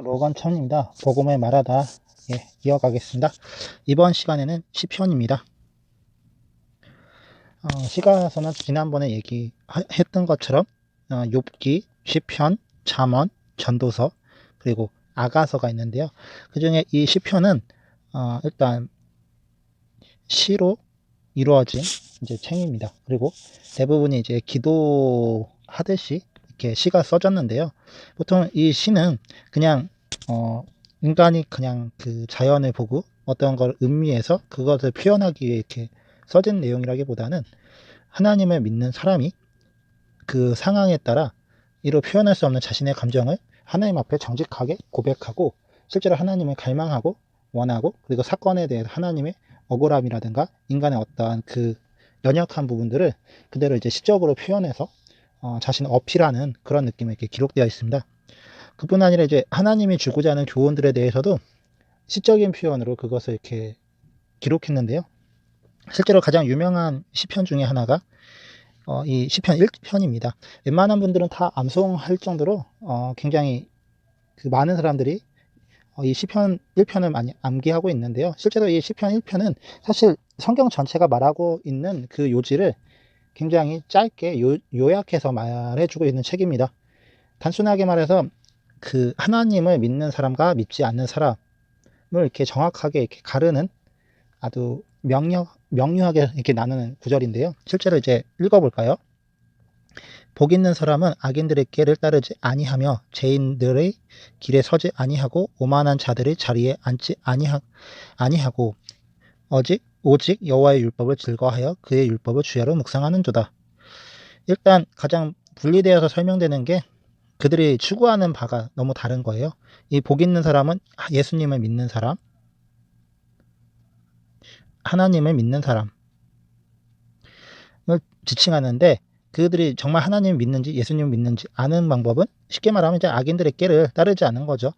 로건 천입니다. 복음을 말하다 이어가겠습니다. 이번 시간에는 시편입니다. 시가서는 지난번에 얘기했던 것처럼 욥기, 시편, 잠언, 전도서 그리고 아가서가 있는데요. 그 중에 이 시편은 일단 시로 이루어진 이제 책입니다. 그리고 대부분이 이제 기도하듯이 이렇게 시가 써졌는데요. 보통 이 시는 그냥 인간이 그냥 그 자연을 보고 어떤 걸 음미해서 그것을 표현하기 위해 이렇게 써진 내용이라기보다는 하나님을 믿는 사람이 그 상황에 따라 이로 표현할 수 없는 자신의 감정을 하나님 앞에 정직하게 고백하고 실제로 하나님을 갈망하고 원하고 그리고 사건에 대해서 하나님의 억울함이라든가 인간의 어떠한 그 연약한 부분들을 그대로 이제 시적으로 표현해서 자신을 어필하는 그런 느낌이 이렇게 기록되어 있습니다. 그뿐 아니라 이제 하나님이 주고자 하는 교훈들에 대해서도 시적인 표현으로 그것을 이렇게 기록했는데요. 실제로 가장 유명한 시편 중에 하나가 이 시편 1편입니다. 웬만한 분들은 다 암송할 정도로 굉장히 그 많은 사람들이 이 시편 1편을 많이 암기하고 있는데요. 실제로 이 시편 1편은 사실 성경 전체가 말하고 있는 그 요지를 굉장히 짧게 요약해서 말해주고 있는 책입니다. 단순하게 말해서 그 하나님을 믿는 사람과 믿지 않는 사람을 이렇게 정확하게 이렇게 가르는 아주 명료하게 이렇게 나누는 구절인데요. 실제로 이제 읽어볼까요? 복 있는 사람은 악인들의 길을 따르지 아니하며 죄인들의 길에 서지 아니하고 오만한 자들의 자리에 앉지 아니하고 오직 여호와의 율법을 즐거워하여 그의 율법을 주야로 묵상하는도다. 일단 가장 분리되어서 설명되는 게 그들이 추구하는 바가 너무 다른 거예요. 이 복 있는 사람은 예수님을 믿는 사람, 하나님을 믿는 사람을 지칭하는데 그들이 정말 하나님을 믿는지 예수님을 믿는지 아는 방법은 쉽게 말하면 이제 악인들의 꾀를 따르지 않는 거죠.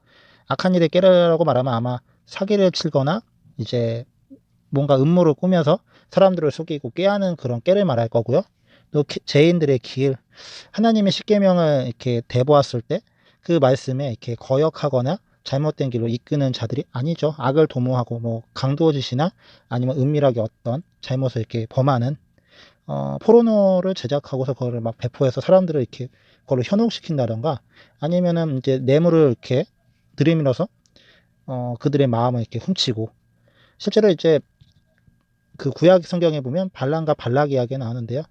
악한 일의 꾀라고 말하면 아마 사기를 치거나 이제 뭔가 음모를 꾸며서 사람들을 속이고 꾀하는 그런 꾀를 말할 거고요. 또 죄인들의 길, 하나님의 십계명을 이렇게 대보았을 때 그 말씀에 이렇게 거역하거나 잘못된 길로 이끄는 자들이 아니죠. 악을 도모하고 뭐 강도짓이나 아니면 은밀하게 어떤 잘못을 이렇게 범하는 포르노를 제작하고서 그거를 막 배포해서 사람들을 이렇게 그걸로 현혹시킨다던가 아니면은 이제 뇌물을 이렇게 들이밀어서 그들의 마음을 이렇게 훔치고 실제로 이제 그 구약 성경에 보면 발람과 발락 이야기가 나오는데요.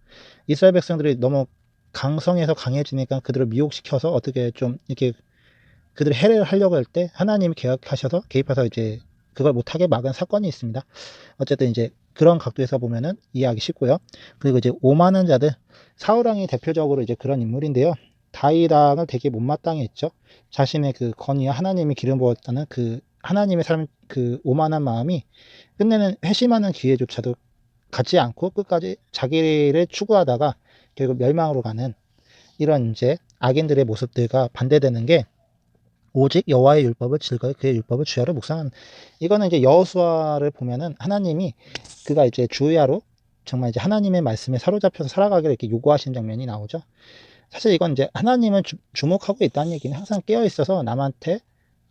이스라엘 백성들이 너무 강성해서 강해지니까 그들을 미혹시켜서 어떻게 좀 이렇게 그들을 해를 하려고 할 때 하나님이 개입하셔서 이제 그걸 못하게 막은 사건이 있습니다. 어쨌든 이제 그런 각도에서 보면은 이해하기 쉽고요. 그리고 이제 오만한 자들, 사울왕이 대표적으로 이제 그런 인물인데요. 다윗왕을 되게 못마땅해 했죠. 자신의 그 건의와 하나님이 기름 부었다는 그 하나님의 사람 그 오만한 마음이 끝내는 회심하는 기회조차도 갖지 않고 끝까지 자기를 추구하다가 결국 멸망으로 가는 이런 이제 악인들의 모습들과 반대되는 게 오직 여호와의 율법을 즐거이 그의 율법을 주야로 묵상하는 이거는 이제 여호수아를 보면은 하나님이 그가 이제 주야로 정말 이제 하나님의 말씀에 사로잡혀서 살아가기를 이렇게 요구하시는 장면이 나오죠. 사실 이건 이제 하나님을 주목하고 있다는 얘기는 항상 깨어 있어서 남한테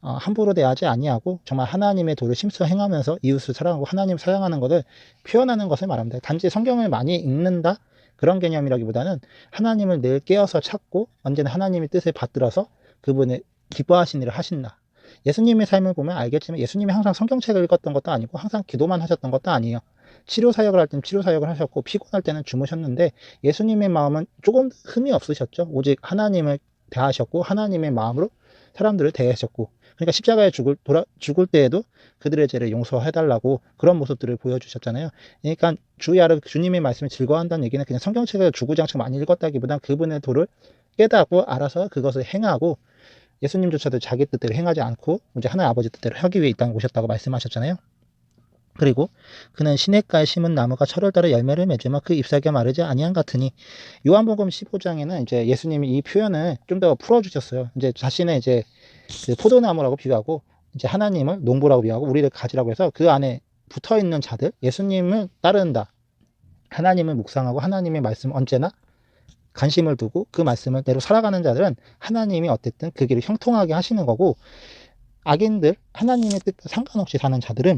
함부로 대하지 아니하고 정말 하나님의 도를 심써 행하면서 이웃을 사랑하고 하나님을 사랑하는 것을 표현하는 것을 말합니다. 단지 성경을 많이 읽는다 그런 개념이라기보다는 하나님을 늘 깨어서 찾고 언제나 하나님의 뜻을 받들어서 그분의 기뻐하신 일을 하신다. 예수님의 삶을 보면 알겠지만 예수님이 항상 성경책을 읽었던 것도 아니고 항상 기도만 하셨던 것도 아니에요. 치료 사역을 할 때는 치료 사역을 하셨고 피곤할 때는 주무셨는데 예수님의 마음은 조금 흠이 없으셨죠. 오직 하나님을 대하셨고 하나님의 마음으로 사람들을 대하셨고 그러니까 십자가에 죽을 때에도 그들의 죄를 용서해달라고 그런 모습들을 보여주셨잖아요. 그러니까 주님의 말씀을 즐거워한다는 얘기는 그냥 성경책을 주구장창 많이 읽었다기보단 그분의 도를 깨닫고 알아서 그것을 행하고 예수님조차도 자기 뜻대로 행하지 않고 이제 하나님 아버지 뜻대로 하기 위해 이 땅에 오셨다고 말씀하셨잖아요. 그리고 그는 시냇가에 심은 나무가 철을 따라 열매를 맺으며 그 잎사귀가 마르지 아니한 같으니 요한복음 15장에는 이제 예수님이 이 표현을 좀 더 풀어주셨어요. 이제 자신의 이제 그 포도나무라고 비유하고 이제 하나님을 농부라고 비유하고 우리를 가지라고 해서 그 안에 붙어 있는 자들 예수님을 따른다. 하나님을 묵상하고 하나님의 말씀 언제나 관심을 두고 그 말씀을 대로 살아가는 자들은 하나님이 어쨌든 그 길을 형통하게 하시는 거고 악인들, 하나님의 뜻과 상관없이 사는 자들은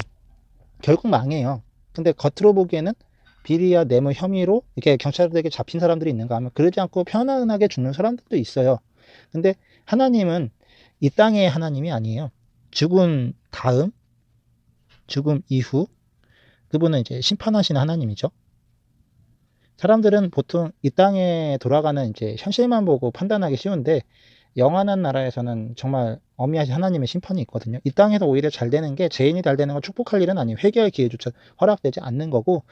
결국 망해요. 근데 겉으로 보기에는 비리와 뇌물 혐의로 이렇게 경찰들에게 잡힌 사람들이 있는가 하면 그러지 않고 편안하게 죽는 사람들도 있어요. 근데 하나님은 이 땅의 하나님이 아니에요. 죽은 다음, 죽음 이후 그분은 이제 심판하시는 하나님이죠. 사람들은 보통 이 땅에 돌아가는 이제 현실만 보고 판단하기 쉬운데 영원한 나라에서는 정말 어미하신 하나님의 심판이 있거든요. 이 땅에서 오히려 잘 되는 게 죄인이 잘 되는 걸 축복할 일은 아니에요. 회개할 기회조차 허락되지 않는 거고,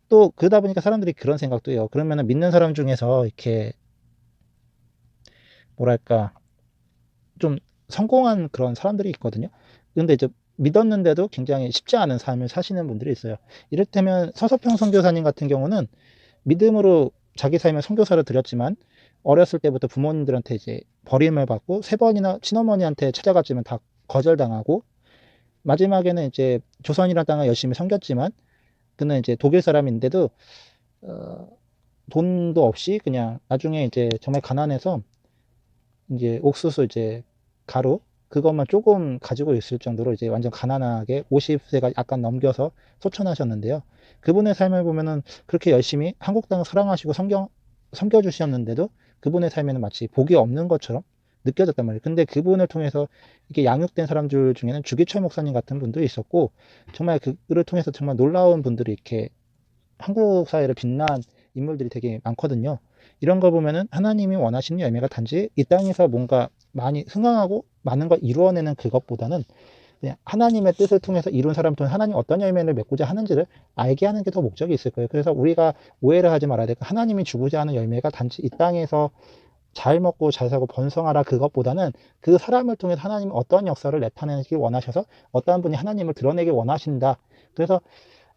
또 그러다 보니까 사람들이 그런 생각도 해요. 그러면은 믿는 사람 중에서 이렇게 뭐랄까 좀 성공한 그런 사람들이 있거든요. 근데 이제 믿었는데도 굉장히 쉽지 않은 삶을 사시는 분들이 있어요. 이를테면 서서평 선교사님 같은 경우는 믿음으로 자기 삶을 선교사로 드렸지만 어렸을 때부터 부모님들한테 이제 버림을 받고 3번이나 친어머니한테 찾아갔지만 다 거절당하고, 마지막에는 이제 조선이라는 땅을 열심히 섬겼지만 그는 이제 독일 사람인데도 어, 돈도 없이 그냥 나중에 이제 정말 가난해서 이제 옥수수 이제 가루 그것만 조금 가지고 있을 정도로 이제 완전 가난하게 50세가 약간 넘겨서 소천하셨는데요. 그분의 삶을 보면은 그렇게 열심히 한국 땅을 사랑하시고 섬겨주셨는데도 그분의 삶에는 마치 복이 없는 것처럼 느껴졌단 말이에요. 근데 그분을 통해서 이렇게 양육된 사람들 중에는 주기철 목사님 같은 분도 있었고, 정말 그를 통해서 정말 놀라운 분들이 이렇게 한국 사회를 빛난 인물들이 되게 많거든요. 이런 거 보면은 하나님이 원하시는 열매가 단지 이 땅에서 뭔가 많이 흥황하고 많은 걸 이루어내는 그것보다는 그냥 하나님의 뜻을 통해서 이룬 사람 통해 하나님 어떤 열매를 맺고자 하는지를 알게 하는 게 더 목적이 있을 거예요. 그래서 우리가 오해를 하지 말아야 될 거, 하나님이 주고자 하는 열매가 단지 이 땅에서 잘 먹고 잘 살고 번성하라 그것보다는 그 사람을 통해서 하나님이 어떤 역사를 나타내기 원하셔서 어떠한 분이 하나님을 드러내기 원하신다. 그래서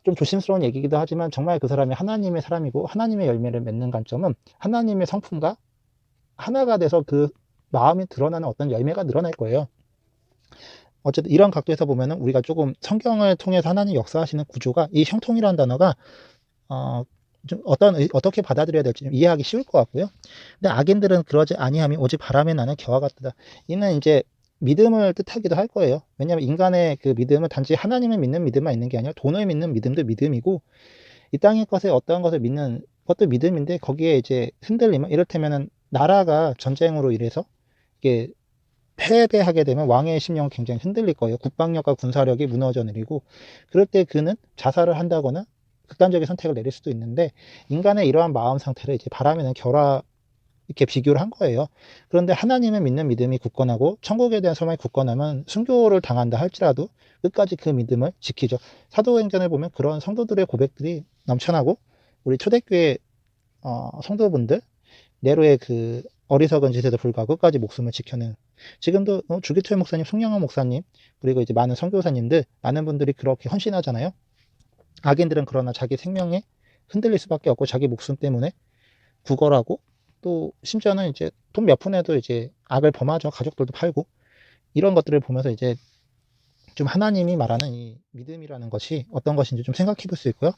좀 조심스러운 얘기이기도 하지만 정말 그 사람이 하나님의 사람이고 하나님의 열매를 맺는 관점은 하나님의 성품과 하나가 돼서 그 마음이 드러나는 어떤 열매가 늘어날 거예요. 어쨌든 이런 각도에서 보면은 우리가 조금 성경을 통해서 하나님 역사하시는 구조가, 이 형통이라는 단어가 좀 어떻게 받아들여야 될지 좀 이해하기 쉬울 것 같고요. 근데 악인들은 그러지 아니함이 오직 바람에 나는 겨와 같다. 이는 이제 믿음을 뜻하기도 할 거예요. 왜냐하면 인간의 그 믿음은 단지 하나님을 믿는 믿음만 있는 게 아니라 돈을 믿는 믿음도 믿음이고, 이 땅의 것에 어떠한 것을 믿는 것도 믿음인데 거기에 이제 흔들리면, 이를테면은 나라가 전쟁으로 인해서 이게 패배하게 되면 왕의 심령은 굉장히 흔들릴 거예요. 국방력과 군사력이 무너져 내리고, 그럴 때 그는 자살을 한다거나 극단적인 선택을 내릴 수도 있는데, 인간의 이러한 마음 상태를 이제 바람에는 결화 이렇게 비교를 한 거예요. 그런데 하나님을 믿는 믿음이 굳건하고 천국에 대한 소망이 굳건하면 순교를 당한다 할지라도 끝까지 그 믿음을 지키죠. 사도행전을 보면 그런 성도들의 고백들이 넘쳐나고, 우리 초대교회 성도분들 네로의 그 어리석은 짓에도 불구하고 끝까지 목숨을 지켜낸, 지금도 주기철 목사님, 송영호 목사님, 그리고 이제 많은 선교사님들, 많은 분들이 그렇게 헌신하잖아요. 악인들은 그러나 자기 생명에 흔들릴 수밖에 없고 자기 목숨 때문에 구걸하고, 또 심지어는 이제 돈 몇 푼에도 이제 악을 범하죠. 가족들도 팔고. 이런 것들을 보면서 이제 좀 하나님이 말하는 이 믿음이라는 것이 어떤 것인지 좀 생각해 볼 수 있고요.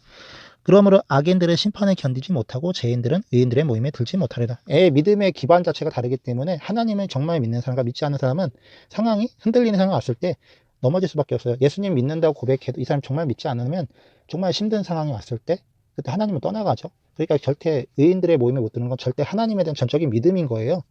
그러므로 악인들의 심판을 견디지 못하고 죄인들은 의인들의 모임에 들지 못하리라. 믿음의 기반 자체가 다르기 때문에 하나님을 정말 믿는 사람과 믿지 않는 사람은 상황이 흔들리는 상황이 왔을 때 넘어질 수밖에 없어요. 예수님 믿는다고 고백해도 이 사람 정말 믿지 않으면 정말 힘든 상황이 왔을 때 그때 하나님은 떠나가죠. 그러니까 절대 의인들의 모임에 못 드는 건 절대 하나님에 대한 전적인 믿음인 거예요.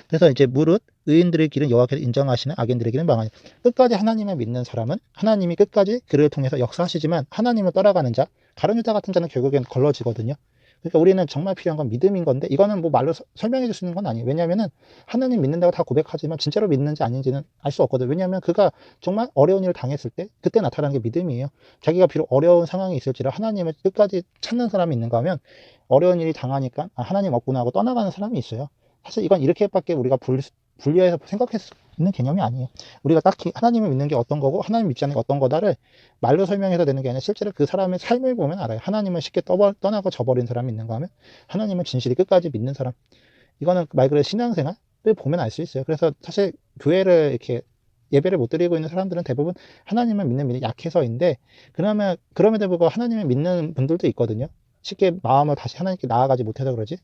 그래서 이제 무릇 의인들의 길은 여호와께서 인정하시는 악인들의 길은 망하니, 끝까지 하나님을 믿는 사람은 하나님이 끝까지 그를 통해서 역사하시지만 하나님을 떠나가는 자, 가룟 유다 같은 자는 결국엔 걸러지거든요. 그러니까 우리는 정말 필요한 건 믿음인 건데, 이거는 뭐 말로 설명해 줄 수 있는 건 아니에요. 왜냐하면은 하나님 믿는다고 다 고백하지만 진짜로 믿는지 아닌지는 알 수 없거든요. 왜냐하면 그가 정말 어려운 일을 당했을 때 그때 나타나는 게 믿음이에요. 자기가 비록 어려운 상황이 있을지라 하나님을 끝까지 찾는 사람이 있는가 하면, 어려운 일이 당하니까 하나님 없구나 하고 떠나가는 사람이 있어요. 사실 이건 이렇게밖에 우리가 분리해서 생각할 수 있는 개념이 아니에요. 우리가 딱히 하나님을 믿는 게 어떤 거고 하나님 믿지 않는 게 어떤 거다를 말로 설명해서 되는 게 아니라 실제로 그 사람의 삶을 보면 알아요. 하나님을 쉽게 떠나고 저버린 사람이 있는가 하면 하나님을 진실히 끝까지 믿는 사람, 이거는 말 그대로 신앙생활을 보면 알 수 있어요. 그래서 사실 교회를 이렇게 예배를 못 드리고 있는 사람들은 대부분 하나님을 믿는 믿음이 약해서인데, 그럼에도 불구하고 하나님을 믿는 분들도 있거든요. 쉽게 마음을 다시 하나님께 나아가지 못해서 그러지.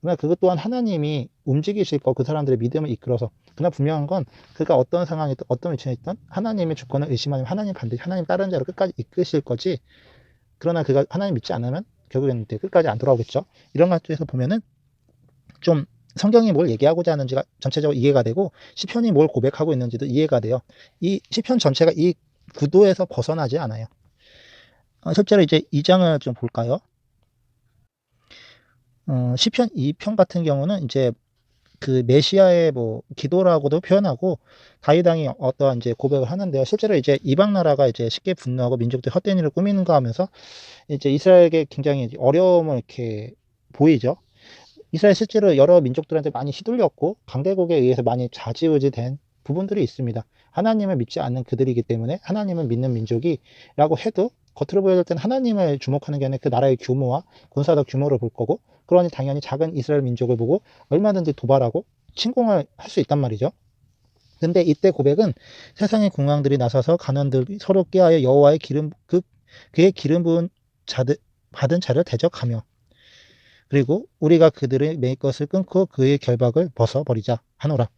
그러나 그것 또한 하나님이 움직이실 거, 그 사람들의 믿음을 이끌어서. 그러나 분명한 건 그가 어떤 상황이든 어떤 위치에 있든 하나님의 주권을 의심하면 하나님 반드시 하나님 다른 자로 끝까지 이끄실 거지. 그러나 그가 하나님 믿지 않으면 결국에는 이제 끝까지 안 돌아오겠죠. 이런 것들에서 보면은 좀 성경이 뭘 얘기하고자 하는지가 전체적으로 이해가 되고 시편이 뭘 고백하고 있는지도 이해가 돼요. 이 시편 전체가 이 구도에서 벗어나지 않아요. 실제로 이제 2장을 좀 볼까요? 시편 2편 같은 경우는 이제 그 메시아의 뭐 기도라고도 표현하고 다윗 왕이 어떠한 이제 고백을 하는데요. 실제로 이제 이방 나라가 이제 쉽게 분노하고 민족들 헛된 일을 꾸미는 거 하면서 이제 이스라엘에게 굉장히 어려움을 이렇게 보이죠. 이스라엘 실제로 여러 민족들한테 많이 휘둘렸고 강대국에 의해서 많이 좌지우지된 부분들이 있습니다. 하나님을 믿지 않는 그들이기 때문에 하나님을 믿는 민족이라고 해도 겉으로 보여질 때는 하나님을 주목하는 게 아니라 그 나라의 규모와 군사적 규모를 볼 거고, 그러니 당연히 작은 이스라엘 민족을 보고 얼마든지 도발하고 침공을 할 수 있단 말이죠. 근데 이때 고백은 세상의 궁왕들이 나서서 간원들이 서로 꾀하여 여호와의 그의 기름 부은 자들 받은 자를 대적하며, 그리고 우리가 그들의 맬 것을 끊고 그의 결박을 벗어버리자 하노라.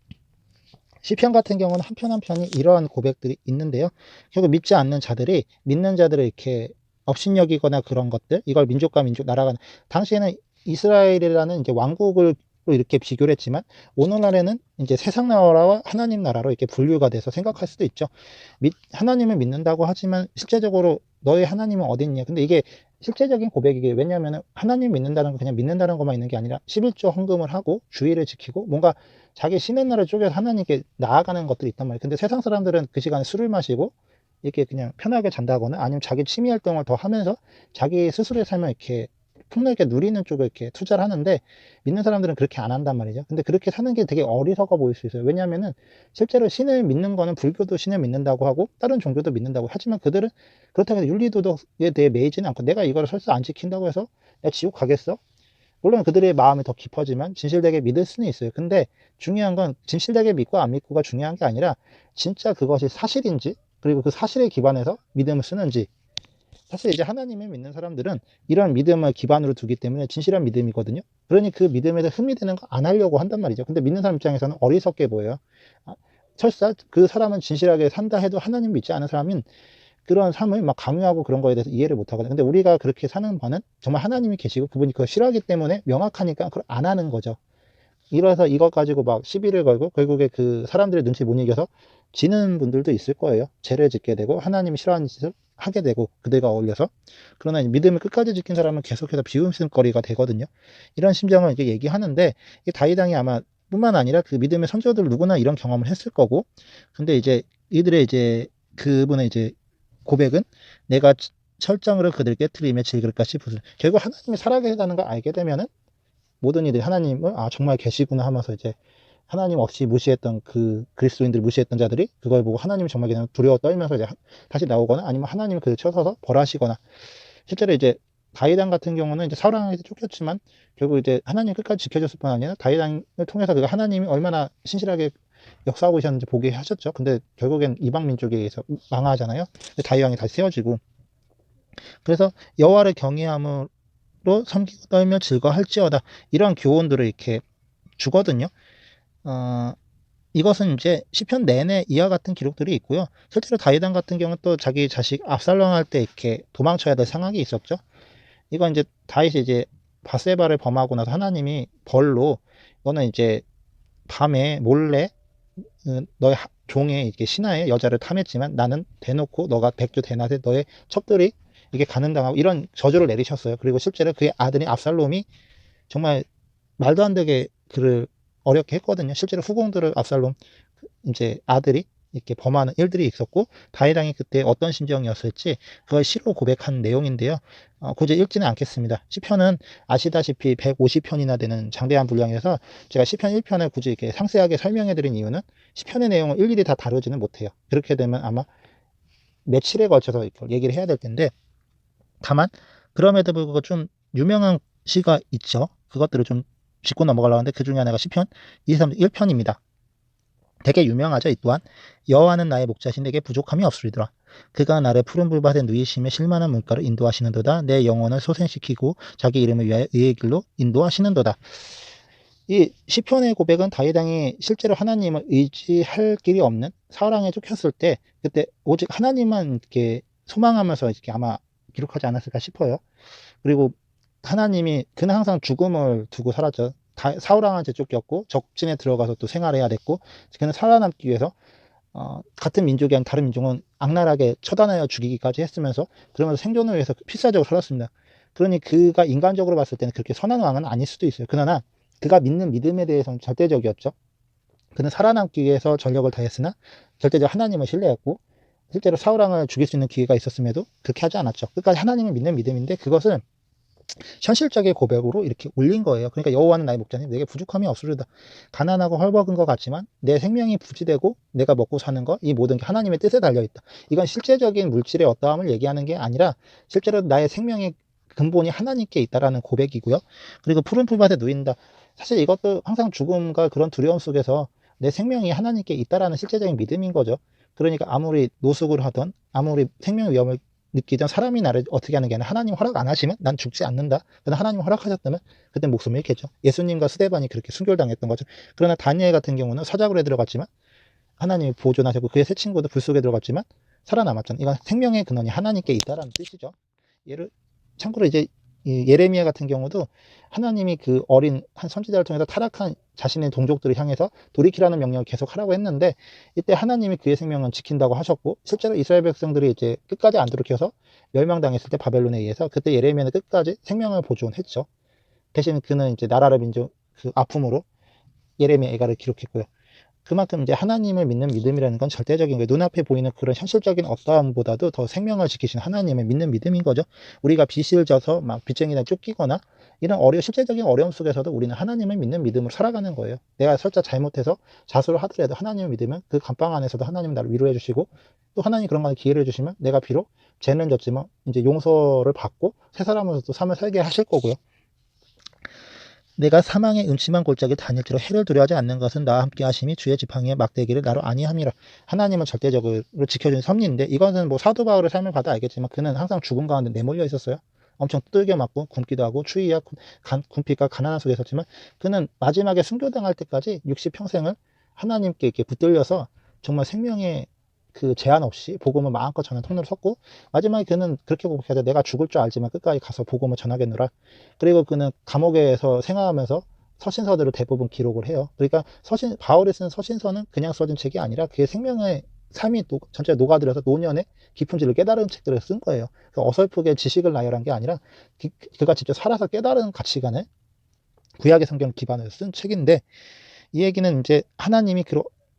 시편 같은 경우는 한 편 한 편이 이러한 고백들이 있는데요. 결국 믿지 않는 자들이 믿는 자들을 이렇게 업신여기거나 그런 것들, 이걸 민족과 민족, 나라가, 당시에는 이스라엘이라는 이제 왕국을 이렇게 비교를 했지만 오늘날에는 이제 세상 나라와 하나님 나라로 이렇게 분류가 돼서 생각할 수도 있죠. 하나님을 믿는다고 하지만 실제적으로 너의 하나님은 어디 있냐? 근데 이게 실제적인 고백이게, 왜냐하면 하나님 믿는다는 건 그냥 믿는다는 것만 있는 게 아니라 11조 헌금을 하고 주의를 지키고 뭔가 자기 신의 날을 쪼개서 하나님께 나아가는 것들이 있단 말이에요. 근데 세상 사람들은 그 시간에 술을 마시고 이렇게 그냥 편하게 잔다거나 아니면 자기 취미 활동을 더 하면서 자기 스스로의 삶을 이렇게 폭넓게 누리는 쪽을 이렇게 투자를 하는데, 믿는 사람들은 그렇게 안 한단 말이죠. 근데 그렇게 사는 게 되게 어리석어 보일 수 있어요. 왜냐하면은 실제로 신을 믿는 거는 불교도 신을 믿는다고 하고 다른 종교도 믿는다고 하지만 그들은 그렇다고 해서 윤리도덕에 대해 매이지는 않고, 내가 이거를 설사 안 지킨다고 해서 내가 지옥 가겠어? 물론 그들의 마음이 더 깊어지면 진실되게 믿을 수는 있어요. 근데 중요한 건 진실되게 믿고 안 믿고가 중요한 게 아니라 진짜 그것이 사실인지, 그리고 그 사실에 기반해서 믿음을 쓰는지. 사실 이제 하나님을 믿는 사람들은 이런 믿음을 기반으로 두기 때문에 진실한 믿음이거든요. 그러니 그 믿음에서 흠이되는 거 안 하려고 한단 말이죠. 근데 믿는 사람 입장에서는 어리석게 보여요. 아, 설사 그 사람은 진실하게 산다 해도 하나님 믿지 않은 사람은 그런 삶을 막 강요하고 그런 거에 대해서 이해를 못 하거든요. 근데 우리가 그렇게 사는 바는 정말 하나님이 계시고 그분이 그걸 싫어하기 때문에 명확하니까 그걸 안 하는 거죠. 이래서 이것 가지고 막 시비를 걸고 결국에 그 사람들의 눈치 못 이겨서 지는 분들도 있을 거예요. 죄를 짓게 되고 하나님이 싫어하는 짓을 하게 되고 그들과 어울려서. 그러나 믿음을 끝까지 지킨 사람은 계속해서 비웃음거리가 되거든요. 이런 심정을 이제 얘기하는데, 이 다윗 왕이 아마 뿐만 아니라 그 믿음의 선조들 누구나 이런 경험을 했을 거고, 근데 이제 이들의 이제 그분의 이제 고백은 내가 철장으로 그들 깨트리며 질그릇 같이 부술. 결국 하나님이 살아계시다는 걸 알게 되면은 모든 이들이 하나님을 정말 계시구나 하면서 이제 하나님 없이 무시했던 그 그리스도인들을 무시했던 자들이 그걸 보고 하나님이 정말 그냥 두려워 떨면서 이제 다시 나오거나 아니면 하나님이 그를 쳐서서 벌하시거나. 실제로 이제 다윗 왕 같은 경우는 이제 사울 왕에게 쫓겼지만 결국 이제 하나님 끝까지 지켜줬을 뿐 아니라 다윗 왕을 통해서 그가 하나님이 얼마나 신실하게 역사하고 계셨는지 보게 하셨죠. 근데 결국엔 이방 민족에 의해서 망하잖아요. 다윗 왕이 다시 세워지고, 그래서 여호와를 경외함으로 섬기고 떨며 즐거할지어다, 이런 교훈들을 이렇게 주거든요. 어, 이것은 이제 시편 내내 이와 같은 기록들이 있고요. 실제로 다윗 왕 같은 경우는 또 자기 자식 압살롬 할 때 이렇게 도망쳐야 될 상황이 있었죠. 이건 이제 다윗이 이제 바세바를 범하고 나서 하나님이 벌로 너는 이제 밤에 몰래 너의 종의 이렇게 신하의 여자를 탐했지만 나는 대놓고 너가 백주 대낮에 너의 첩들이 이게 가는당하고 이런 저주를 내리셨어요. 그리고 실제로 그의 아들인 압살롬이 정말 말도 안 되게 그를 어렵게 했거든요. 실제로 후궁들을 압살롬 이제 아들이 이렇게 범하는 일들이 있었고, 다윗 왕이 그때 어떤 심정이었을지 그걸 시로 고백한 내용인데요. 굳이 읽지는 않겠습니다. 시편은 아시다시피 150편이나 되는 장대한 분량에서 제가 시편 1편을 굳이 이렇게 상세하게 설명해 드린 이유는 시편의 내용을 일일이 다 다루지는 못해요. 그렇게 되면 아마 며칠에 걸쳐서 이걸 얘기를 해야 될 텐데, 다만 그럼에도 불구하고 좀 유명한 시가 있죠. 그것들을 좀 짚고 넘어가려고 하는데 그 중에 하나가 시편 1편입니다. 되게 유명하죠. 이 또한 여호와는 나의 목자신 내게 부족함이 없으리더라. 그가 나를 푸른 불밭에 누이심에 실만한 물가로 인도하시는도다. 내 영혼을 소생시키고 자기 이름을 위하여 의의 길로 인도하시는도다. 이 시편의 고백은 다윗왕이 실제로 하나님을 의지할 길이 없는 사울왕에 쫓겼을 때 그때 오직 하나님만 이렇게 소망하면서 이렇게 아마 기록하지 않았을까 싶어요. 그리고 하나님이 그는 항상 죽음을 두고 살았죠. 사울왕한테 쫓겼고 적진에 들어가서 또 생활해야 됐고 그는 살아남기 위해서 같은 민족이 아닌 다른 민족은 악랄하게 처단하여 죽이기까지 했으면서 그러면서 생존을 위해서 필사적으로 살았습니다. 그러니 그가 인간적으로 봤을 때는 그렇게 선한 왕은 아닐 수도 있어요. 그러나 그가 믿는 믿음에 대해서는 절대적이었죠. 그는 살아남기 위해서 전력을 다했으나 절대적 하나님을 신뢰했고 실제로 사울왕을 죽일 수 있는 기회가 있었음에도 그렇게 하지 않았죠. 끝까지 하나님을 믿는 믿음인데 그것을 현실적인 고백으로 이렇게 올린 거예요. 그러니까 여호와는 나의 목자니 내게 부족함이 없으리다. 가난하고 헐벗은 것 같지만 내 생명이 부지되고 내가 먹고 사는 것, 이 모든 게 하나님의 뜻에 달려있다. 이건 실제적인 물질의 어떠함을 얘기하는 게 아니라 실제로 나의 생명의 근본이 하나님께 있다라는 고백이고요. 그리고 푸른 풀밭에 누인다. 사실 이것도 항상 죽음과 그런 두려움 속에서 내 생명이 하나님께 있다라는 실제적인 믿음인 거죠. 그러니까 아무리 노숙을 하던 아무리 생명 위험을 느끼던 사람이 나를 어떻게 하는 게 아니라 하나님 허락 안 하시면 난 죽지 않는다. 그러나 하나님 허락하셨다면 그때 목숨을 잃겠죠. 예수님과 스데반이 그렇게 순교당했던 거죠. 그러나 다니엘 같은 경우는 사자굴에 들어갔지만 하나님이 보존하셨고 그의 세 친구도 불 속에 들어갔지만 살아남았잖아요. 이건 생명의 근원이 하나님께 있다라는 뜻이죠. 예를 참고로 이제 예레미야 같은 경우도 하나님이 그 어린 한 선지자를 통해서 타락한 자신의 동족들을 향해서 돌이키라는 명령을 계속 하라고 했는데 이때 하나님이 그의 생명은 지킨다고 하셨고 실제로 이스라엘 백성들이 이제 끝까지 안 돌이켜서 멸망당했을 때 바벨론에 의해서 그때 예레미야는 끝까지 생명을 보존했죠. 대신 그는 이제 나라를 민족 그 아픔으로 예레미야 애가를 기록했고요. 그만큼 이제 하나님을 믿는 믿음이라는 건 절대적인 거예요. 눈앞에 보이는 그런 현실적인 어떠함보다도 더 생명을 지키신 하나님을 믿는 믿음인 거죠. 우리가 빚을 져서 막 빚쟁이나 쫓기거나 이런 실제적인 어려움 속에서도 우리는 하나님을 믿는 믿음으로 살아가는 거예요. 내가 설사 잘못해서 자수를 하더라도 하나님을 믿으면 그 감방 안에서도 하나님 나를 위로해 주시고 또 하나님 그런 거에 기회를 주시면 내가 비록 죄는 졌지만 이제 용서를 받고 새 사람으로서 또 삶을 살게 하실 거고요. 내가 사망의 음침한 골짜기를 다닐지로 해를 두려워하지 않는 것은 나와 함께 하심이 주의 지팡이의 막대기를 나로 아니함이라. 하나님은 절대적으로 지켜주는 섭리인데 이것은 뭐 사도 바울의 삶을 봐도 알겠지만 그는 항상 죽음 가운데 내몰려 있었어요. 엄청 두들겨 맞고 굶기도 하고 추위와 군핍과 가난한 속에 있었지만 그는 마지막에 순교당할 때까지 60평생을 하나님께 이렇게 붙들려서 정말 생명의 그 제한 없이 복음을 마음껏 전하는 통로를 섰고 마지막에 그는 그렇게 고백하죠. 내가 죽을 줄 알지만 끝까지 가서 복음을 전하겠노라. 그리고 그는 감옥에서 생활하면서 서신서들을 대부분 기록을 해요. 그러니까 바울이 쓴 서신서는 그냥 써진 책이 아니라 그의 생명의 삶이 전체에 녹아들어서 노년의 깊은지를 깨달은 책들을 쓴 거예요. 그러니까 어설프게 지식을 나열한 게 아니라 그가 직접 살아서 깨달은 가치관을 구약의 성경 기반으로 쓴 책인데 이 얘기는 이제 하나님이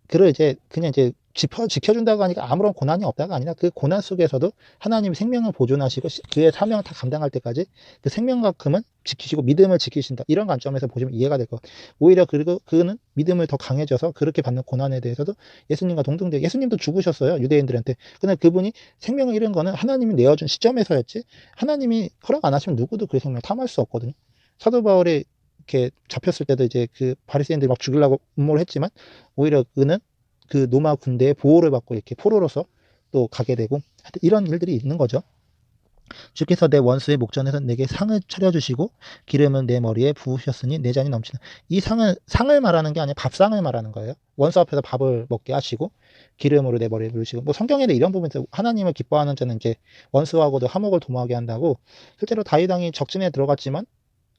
그를 이제 그냥 이제 지켜준다고 하니까 아무런 고난이 없다가 아니라 그 고난 속에서도 하나님이 생명을 보존하시고 그의 사명을 다 감당할 때까지 그 생명만큼은 지키시고 믿음을 지키신다. 이런 관점에서 보시면 이해가 될 것 같아요. 오히려 그리고 그는 믿음을 더 강해져서 그렇게 받는 고난에 대해서도 예수님과 동등돼. 예수님도 죽으셨어요. 유대인들한테. 근데 그분이 생명을 잃은 거는 하나님이 내어준 시점에서였지 하나님이 허락 안 하시면 누구도 그 생명을 탐할 수 없거든요. 사도 바울이 이렇게 잡혔을 때도 이제 그 바리새인들이 막 죽이려고 음모를 했지만 오히려 그는 그 로마 군대의 보호를 받고 이렇게 포로로서 또 가게 되고 이런 일들이 있는 거죠. 주께서 내 원수의 목전에서 내게 상을 차려주시고 기름은 내 머리에 부으셨으니 내 잔이 넘치는 이 상을 말하는 게 아니라 밥상을 말하는 거예요. 원수 앞에서 밥을 먹게 하시고 기름으로 내 머리에 부으시고 뭐 성경에는 이런 부분에서 하나님을 기뻐하는 자는 이제 원수하고도 화목을 도모하게 한다고 실제로 다윗 왕이 적진에 들어갔지만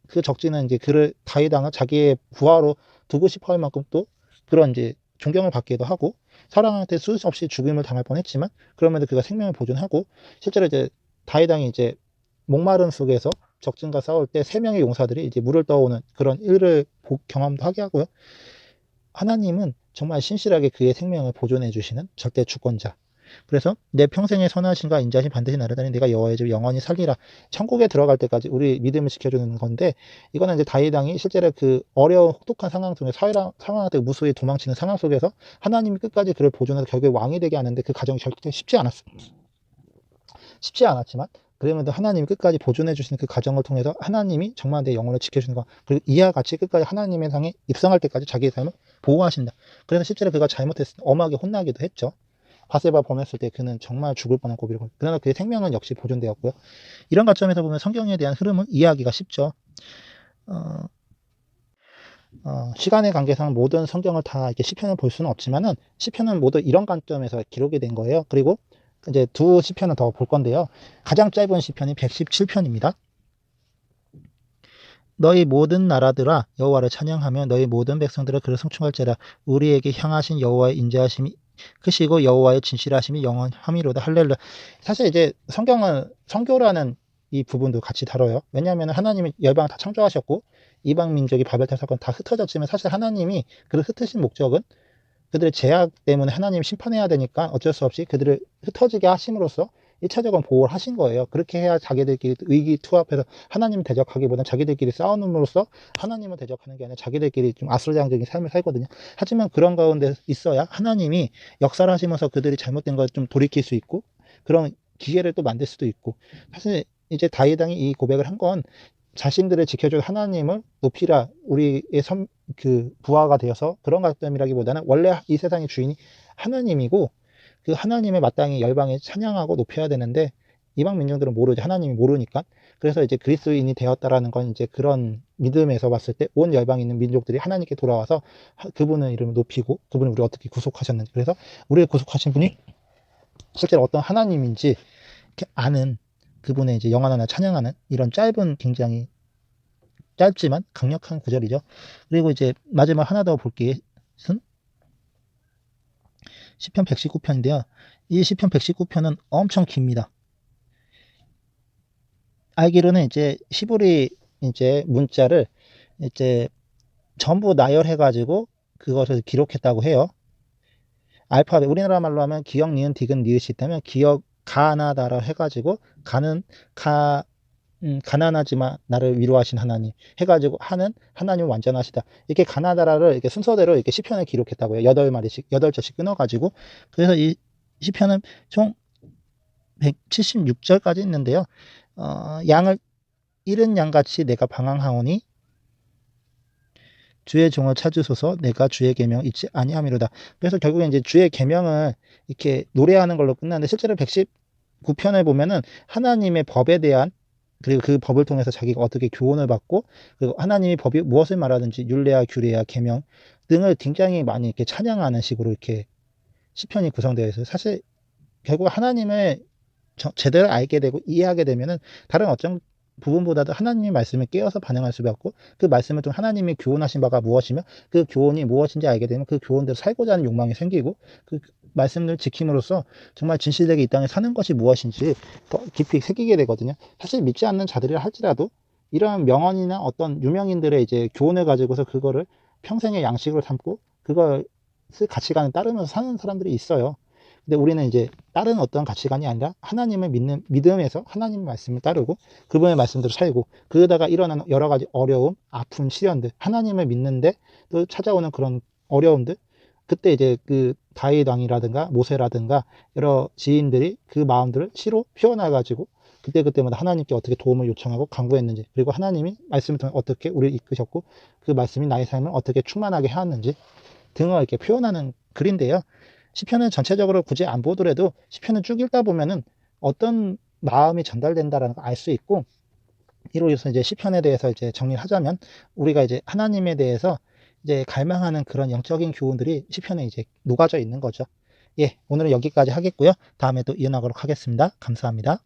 그 적진은 이제 다윗 왕을 자기의 부하로 두고 싶어 할 만큼 또 그런 이제 존경을 받기도 하고 사랑한테 수없이 없이 죽임을 당할 뻔했지만 그럼에도 그가 생명을 보존하고 실제로 이제 다윗 왕이 이제 목마름 속에서 적진과 싸울 때 세 명의 용사들이 이제 물을 떠오는 그런 일을 경험도 하게 하고요. 하나님은 정말 신실하게 그의 생명을 보존해 주시는 절대 주권자. 그래서 내 평생의 선하심과 인자심 반드시 나르다니 내가 여호와의 집 영원히 살리라. 천국에 들어갈 때까지 우리 믿음을 지켜주는 건데 이거는 이제 다윗 왕이 실제로 그 어려운 혹독한 상황 속에 상황한테 무수히 도망치는 상황 속에서 하나님이 끝까지 그를 보존해서 결국에 왕이 되게 하는데 그 과정이 절대 쉽지 않았지만 그러면도 하나님이 끝까지 보존해 주시는 그 과정을 통해서 하나님이 정말 내 영혼을 지켜주는 것 그리고 이와 같이 끝까지 하나님의 상에 입성할 때까지 자기의 삶을 보호하신다. 그래서 실제로 그가 잘못했을 때 엄하게 혼나기도 했죠. 바세바 범했을 때 그는 정말 죽을 뻔한 고비를 걸고 그러나 그의 생명은 역시 보존되었고요. 이런 관점에서 보면 성경에 대한 흐름은 이해하기가 쉽죠. 어, 시간의 관계상 모든 성경을 다 이렇게 시편을 볼 수는 없지만은 시편은 모두 이런 관점에서 기록이 된 거예요. 그리고 이제 두 시편을 더 볼 건데요. 가장 짧은 시편이 117편입니다. 너희 모든 나라들아 여호와를 찬양하며 너희 모든 백성들아 그를 성충할지라. 우리에게 향하신 여호와의 인자하심이 크시고 여호와의 진실하심이 영원함이로다. 할렐루야. 사실 이제 성경은 선교라는 이 부분도 같이 다뤄요. 왜냐하면 하나님이 열방을 다 창조하셨고 이방 민족이 바벨탑 사건 다 흩어졌지만 사실 하나님이 그를 흩으신 목적은 그들의 죄악 때문에 하나님이 심판해야 되니까 어쩔 수 없이 그들을 흩어지게 하심으로써 1차적으로 보호를 하신 거예요. 그렇게 해야 자기들끼리 의기투합해서 하나님을 대적하기보다는 자기들끼리 싸움으로써 하나님을 대적하는 게 아니라 자기들끼리 좀 아수라장적인 삶을 살거든요. 하지만 그런 가운데 있어야 하나님이 역사를 하시면서 그들이 잘못된 걸 좀 돌이킬 수 있고 그런 기회를 또 만들 수도 있고. 사실 이제 다윗 왕이 이 고백을 한 건 자신들을 지켜줄 하나님을 높이라, 우리의 부하가 되어서 그런 관점이라기보다는 원래 이 세상의 주인이 하나님이고 그 하나님의 마땅히 열방에 찬양하고 높여야 되는데 이방 민족들은 모르지, 하나님이 모르니까. 그래서 이제 그리스도인이 되었다라는 건 이제 그런 믿음에서 봤을 때 온 열방에 있는 민족들이 하나님께 돌아와서 그분의 이름을 높이고 그분을 우리 어떻게 구속하셨는지, 그래서 우리를 구속하신 분이 실제로 어떤 하나님인지 이렇게 아는, 그분의 이제 영원한 찬양하는 이런 짧은, 굉장히 짧지만 강력한 구절이죠. 그리고 이제 마지막 하나 더 볼 것은 시편 119편인데요. 이 시편 119편은 엄청 깁니다. 알기로는 이제 히브리 이제 문자를 이제 전부 나열해가지고 그것을 기록했다고 해요. 알파벳, 우리나라 말로 하면 기역, 니은, 디귿, 니읒이 있다면 기역 가나다라 해가지고 가는 가난하지만 나를 위로하신 하나님 해가지고 하는 하나님 완전하시다. 이렇게 가나다라를 이렇게 순서대로 이렇게 시편을 기록했다고 해요. 8마디씩, 8절씩 끊어가지고. 그래서 이 시편은 총 176절까지 있는데요. 양을 잃은 양같이 내가 방황하오니 주의 종을 찾으소서. 내가 주의 계명 잊지 아니함이로다. 그래서 결국에 이제 주의 계명을 이렇게 노래하는 걸로 끝나는데 실제로 119편을 보면은 하나님의 법에 대한, 그리고 그 법을 통해서 자기가 어떻게 교훈을 받고, 그리고 하나님이 법이 무엇을 말하든지 율례와 규례와 계명 등을 굉장히 많이 이렇게 찬양하는 식으로 이렇게 시편이 구성되어 있어요. 사실 결국 하나님을 제대로 알게 되고 이해하게 되면은 다른 어떤 부분보다도 하나님의 말씀을 깨어서 반응할 수밖에 없고, 그 말씀을 좀 하나님이 교훈하신 바가 무엇이며 그 교훈이 무엇인지 알게 되면 그 교훈대로 살고자 하는 욕망이 생기고 그 말씀을 지킴으로써 정말 진실되게 이 땅에 사는 것이 무엇인지 더 깊이 새기게 되거든요. 사실 믿지 않는 자들이라 할지라도 이러한 명언이나 어떤 유명인들의 이제 교훈을 가지고서 그거를 평생의 양식으로 삼고 그것을 가치관을 따르면서 사는 사람들이 있어요. 근데 우리는 이제 다른 어떤 가치관이 아니라 하나님을 믿는 믿음에서 하나님의 말씀을 따르고 그분의 말씀대로 살고, 그러다가 일어나는 여러 가지 어려움, 아픔, 시련들, 하나님을 믿는데 또 찾아오는 그런 어려움들, 그때 이제 그 다윗 왕이라든가 모세라든가 여러 지인들이 그 마음들을 시로 표현해 가지고 그때그때마다 하나님께 어떻게 도움을 요청하고 간구했는지, 그리고 하나님이 말씀을 통해 어떻게 우리를 이끄셨고 그 말씀이 나의 삶을 어떻게 충만하게 해왔는지 등을 이렇게 표현하는 글인데요. 시편은 전체적으로 굳이 안 보더라도 시편을 쭉 읽다 보면은 어떤 마음이 전달된다라는 걸 알 수 있고, 이로 인해서 이제 시편에 대해서 이제 정리를 하자면 우리가 이제 하나님에 대해서 이제 갈망하는 그런 영적인 교훈들이 시편에 이제 녹아져 있는 거죠. 예, 오늘은 여기까지 하겠고요. 다음에 또 이어나가도록 하겠습니다. 감사합니다.